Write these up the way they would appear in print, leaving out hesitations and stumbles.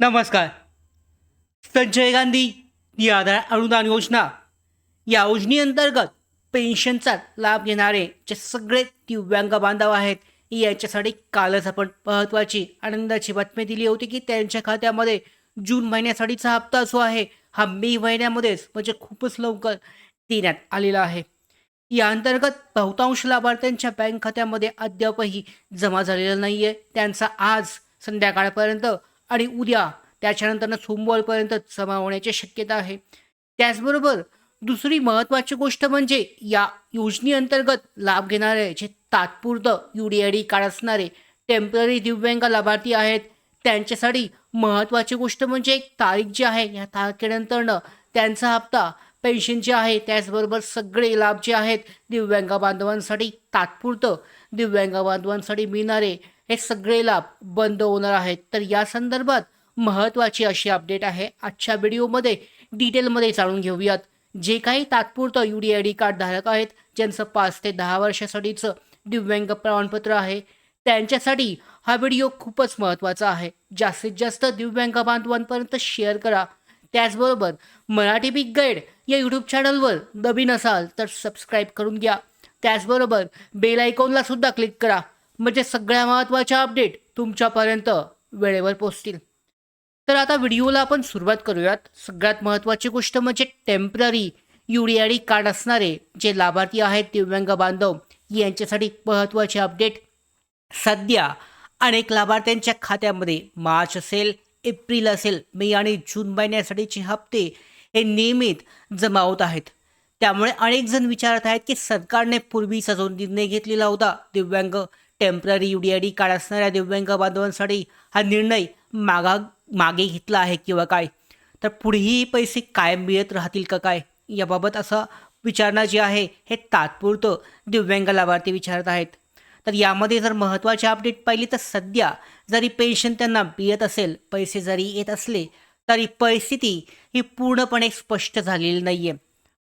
नमस्कार. संजय गांधी निराधार अनुदान योजना या योजनेअंतर्गत पेन्शनचा लाभ घेणारे जे सगळे दिव्यांग बांधव आहेत यांच्यासाठी कालच आपण महत्त्वाची आनंदाची बातमी दिली होती की त्यांच्या खात्यामध्ये जून महिन्यासाठीचा हप्ता जो आहे हा मे महिन्यामध्येच म्हणजे खूपच लवकर देण्यात आलेला आहे. या अंतर्गत बहुतांश लाभार्थ्यांच्या बँक खात्यामध्ये अद्यापही जमा झालेला नाही आहे. त्यांचा आज संध्याकाळपर्यंत आणि उद्या त्याच्यानंतरनं सोमवारपर्यंत जमा होण्याची शक्यता आहे. त्याचबरोबर दुसरी महत्त्वाची गोष्ट म्हणजे या योजनेअंतर्गत लाभ घेणारे जे तात्पुरतं UDID कार्ड असणारे टेम्पररी दिव्यांग लाभार्थी आहेत त्यांच्यासाठी महत्त्वाची गोष्ट म्हणजे एक तारीख जी आहे या तारखेनंतरनं त्यांचा हप्ता पेन्शन जे आहे त्याचबरोबर सगळे लाभ जे आहेत दिव्यांग बांधवांसाठी तात्पुरतं दिव्यांग बांधवांसाठी मिळणारे हे सगळे लाभ बंद होणार आहेत. तर या संदर्भात महत्त्वाची अशी अपडेट आहे. आजच्या व्हिडिओमध्ये डिटेलमध्ये जाणून घेऊयात. जे काही तात्पुरतं UDID कार्ड धारक आहेत ज्यांचं 5 ते 10 वर्षासाठीचं दिव्यांग प्रमाणपत्र आहे त्यांच्यासाठी हा व्हिडिओ खूपच महत्त्वाचा आहे. जास्तीत जास्त दिव्यांग बांधवांपर्यंत शेअर करा. त्याचबरोबर मराठी बिग गाईड या यूट्यूब चॅनलवर नवीन असाल तर सबस्क्राईब करून घ्या. त्याचबरोबर बेल आयकॉनला सुद्धा क्लिक करा म्हणजे सगळ्या महत्त्वाच्या अपडेट तुमच्यापर्यंत वेळेवर पोहोचतील. तर आता व्हिडिओला आपण सुरुवात करूयात. सगळ्यात महत्त्वाची गोष्ट म्हणजे टेम्पररी UDID कार्ड असणारे जे लाभार्थी आहेत दिव्यांग बांधव यांच्यासाठी महत्त्वाचे अपडेट. सध्या अनेक लाभार्थ्यांच्या खात्यामध्ये मार्च असेल, एप्रिल असेल, मे आणि जून महिन्यासाठीचे हप्ते हे नियमित जमा होत आहेत. त्यामुळे अनेक जण विचारत आहेत की सरकारने पूर्वीचा जो निर्णय घेतलेला होता दिव्यांग टेम्पररी UDID कार्ड असणाऱ्या दिव्यांग बांधवांसाठी हा निर्णय मागे घेतला आहे किंवा काय, तर पुढेही पैसे कायम मिळत राहतील का काय, याबाबत असं विचारणा जी आहे हे तात्पुरतं दिव्यांग लाभार्थी विचारत आहेत. तर यामध्ये जर महत्त्वाची अपडेट पाहिली तर सध्या जरी पेन्शन त्यांना मिळत असेल, पैसे जरी येत असले तरी परिस्थिती ही पूर्णपणे स्पष्ट झालेली नाही आहे.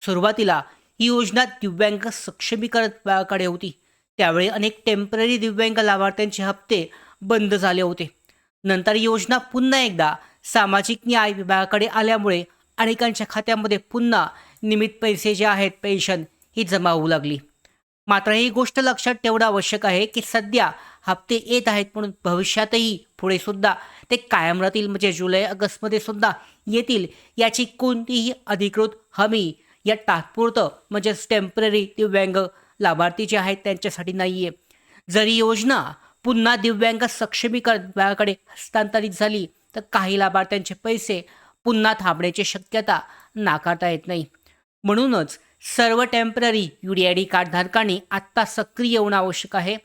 सुरुवातीला ही योजना दिव्यांग सक्षमीकरणाकडे होती. त्यावेळी अनेक टेम्पररी दिव्यांग लाभार्थ्यांचे हप्ते बंद झाले होते. नंतर ही योजना पुन्हा एकदा सामाजिक न्याय विभागाकडे आल्यामुळे अनेकांच्या खात्यामध्ये पुन्हा नियमित पैसे जे आहेत पेन्शन ही जमा होऊ लागली. मात्र ही गोष्ट लक्षात ठेवणं आवश्यक आहे की सध्या हप्ते येत आहेत म्हणून भविष्यातही पुढे सुद्धा ते कायम राहतील म्हणजे जुलै ऑगस्टमध्ये सुद्धा येतील याची कोणतीही अधिकृत हमी या तात्पुरतं म्हणजेच टेम्पररी दिव्यांग लाभार्थी जे आहेत त्यांच्यासाठी नाही आहे. जरी योजना पुन्हा दिव्यांग सक्षमीकरण विभागाकडे हस्तांतरित झाली तर काही लाभार्थ्यांचे पैसे पुन्हा थांबण्याची शक्यता नाकारता येत नाही. म्हणूनच सर्व टेम्पररी UDID कार्ड धारकांनी आत्ता सक्रिय होणं आवश्यक आहे.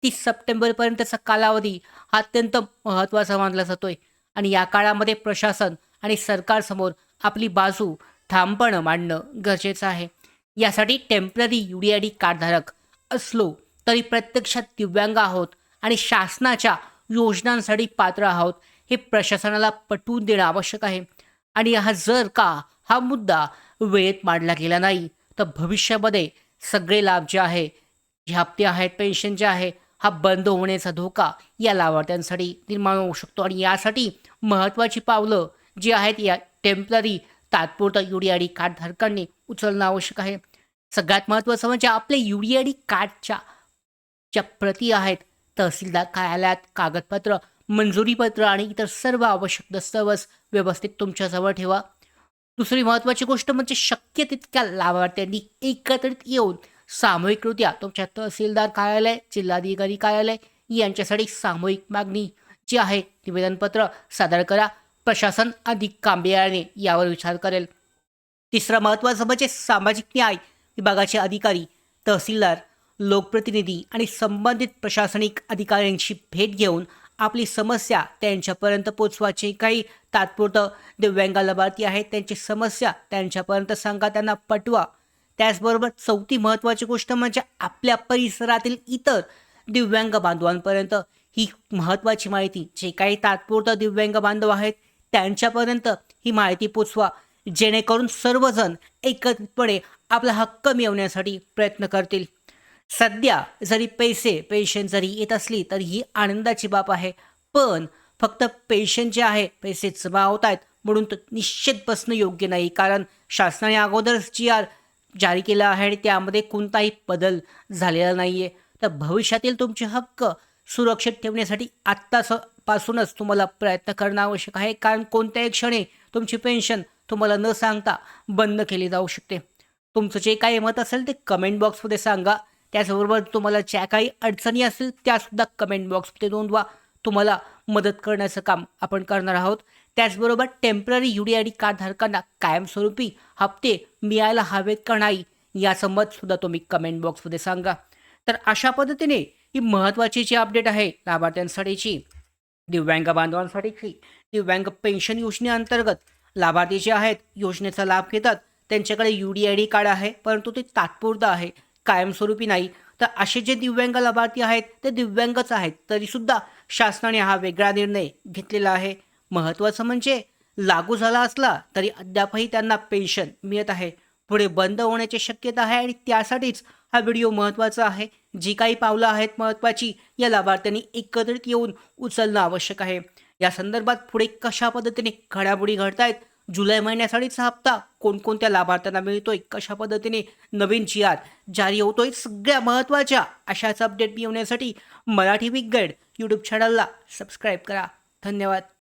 30 सप्टेंबरपर्यंतचा कालावधी हा अत्यंत महत्त्वाचा मानला जातोय आणि या काळामध्ये प्रशासन आणि सरकारसमोर आपली बाजू ठामपणे मांडणं गरजेचं आहे. यासाठी टेम्पररी UDID कार्डधारक असलो तरी प्रत्यक्षात दिव्यांग आहोत आणि शासनाच्या योजनांसाठी पात्र आहोत हे प्रशासनाला पटवून देणं आवश्यक आहे. आणि हा मुद्दा वेळेत मांडला गेला नाही तर भविष्यामध्ये सगळे लाभ जे आहे, जे हप्ते आहेत, पेन्शन जे आहे हा बंद होण्याचा धोका या लाभार्थ्यांसाठी निर्माण होऊ शकतो. आणि यासाठी महत्त्वाची पावलं जी आहेत या टेम्पररी तात्पुरतं UDID कार्ड धारकांनी उचलणं आवश्यक आहे. सगळ्यात महत्त्वाचं म्हणजे आपले UDID कार्डच्या ज्या प्रती आहेत तहसीलदार कार्यालयात कागदपत्र, मंजुरीपत्र आणि इतर सर्व आवश्यक दस्तऐवज व्यवस्थित तुमच्याजवळ ठेवा. दुसरी महत्त्वाची गोष्ट म्हणजे शक्य तितक्या लाभार्थ्यांनी एकत्रित येऊन सामूहिकरित्या तुमच्या तहसीलदार कार्यालय, जिल्हाधिकारी कार्यालय यांच्यासाठी सामूहिक मागणी जी आहे निवेदनपत्र सादर करा. प्रशासन अधिक गांभीर्याने यावर विचार करेल. तिसरं महत्त्वाचं म्हणजे सामाजिक न्याय विभागाचे अधिकारी, तहसीलदार, लोकप्रतिनिधी आणि संबंधित प्रशासनिक अधिकाऱ्यांची भेट घेऊन आपली समस्या त्यांच्यापर्यंत पोचवायची. काही तात्पुरतं दिव्यांग लाभार्थी आहेत त्यांची समस्या त्यांच्यापर्यंत सांगा, त्यांना पटवा. त्याचबरोबर चौथी महत्त्वाची गोष्ट म्हणजे आपल्या परिसरातील इतर दिव्यांग बांधवांपर्यंत ही महत्त्वाची माहिती, जे काही तात्पुरतं दिव्यांग बांधव आहेत त्यांच्यापर्यंत ही माहिती पोचवा, जेणेकरून सर्वजण एकत्रितपणे आपला हक्क मिळवण्यासाठी प्रयत्न करतील. सध्या जरी पेन्शन जरी येत असली तरी ही आनंदाची बाब आहे, पण फक्त पेन्शन जे आहे पैसे जमा होत आहेत म्हणून तो निश्चित बसणं योग्य नाही, कारण शासनाने अगोदरच जी आर जारी केला आहे आणि त्यामध्ये कोणताही बदल झालेला नाही आहे. तर भविष्यातील तुमचे हक्क सुरक्षित ठेवण्यासाठी पासूनच तुम्हाला प्रयत्न करणं आवश्यक आहे, कारण कोणत्याही क्षणी तुमची पेन्शन तुम्हाला न सांगता बंद केली जाऊ शकते. तुमचं जे काही मत असेल ते कमेंट बॉक्समध्ये सांगा. त्याचबरोबर तुम्हाला ज्या काही अडचणी असतील त्यासुद्धा कमेंट बॉक्समध्ये नोंदवा. तुम्हाला मदत करण्याचं काम आपण करणार आहोत. त्याचबरोबर टेम्पररी UDID कार्ड धारकांना कायमस्वरूपी हप्ते मिळायला हवेत का नाही याचं मतसुद्धा तुम्ही कमेंट बॉक्समध्ये सांगा. तर अशा पद्धतीने ही महत्त्वाची जी अपडेट आहे लाभार्थ्यांसाठीची, दिव्यांग बांधवांसाठीची, दिव्यांग पेन्शन योजनेअंतर्गत लाभार्थी जे आहेत योजनेचा लाभ घेतात त्यांच्याकडे UDID कार्ड आहे, परंतु ते तात्पुरतं आहे, कायमस्वरूपी नाही. तर असे जे दिव्यांग लाभार्थी आहेत ते दिव्यांगच आहेत, तरीसुद्धा शासनाने हा वेगळा निर्णय घेतलेला आहे. महत्त्वाचं म्हणजे लागू झाला असला तरी अद्यापही त्यांना पेन्शन मिळत आहे. पुढे बंद होण्याची शक्यता आहे आणि त्यासाठीच हा व्हिडिओ महत्त्वाचा आहे. जी काही पावलं आहेत महत्त्वाची या लाभार्थ्यांनी एकत्रित येऊन उचलणं आवश्यक आहे. या संदर्भात पुढे कशा पद्धतीने घडामोडी घडतायत, जुलै महिन्यासाठीचा हप्ता कोणकोणत्या लाभार्थ्यांना मिळतोय, कशा पद्धतीने नवीन GR जारी होतोय, सगळ्या महत्त्वाच्या अशाच अपडेट मिळवण्यासाठी मराठी वीक गाईड यूट्यूब चॅनलला सबस्क्राईब करा. धन्यवाद.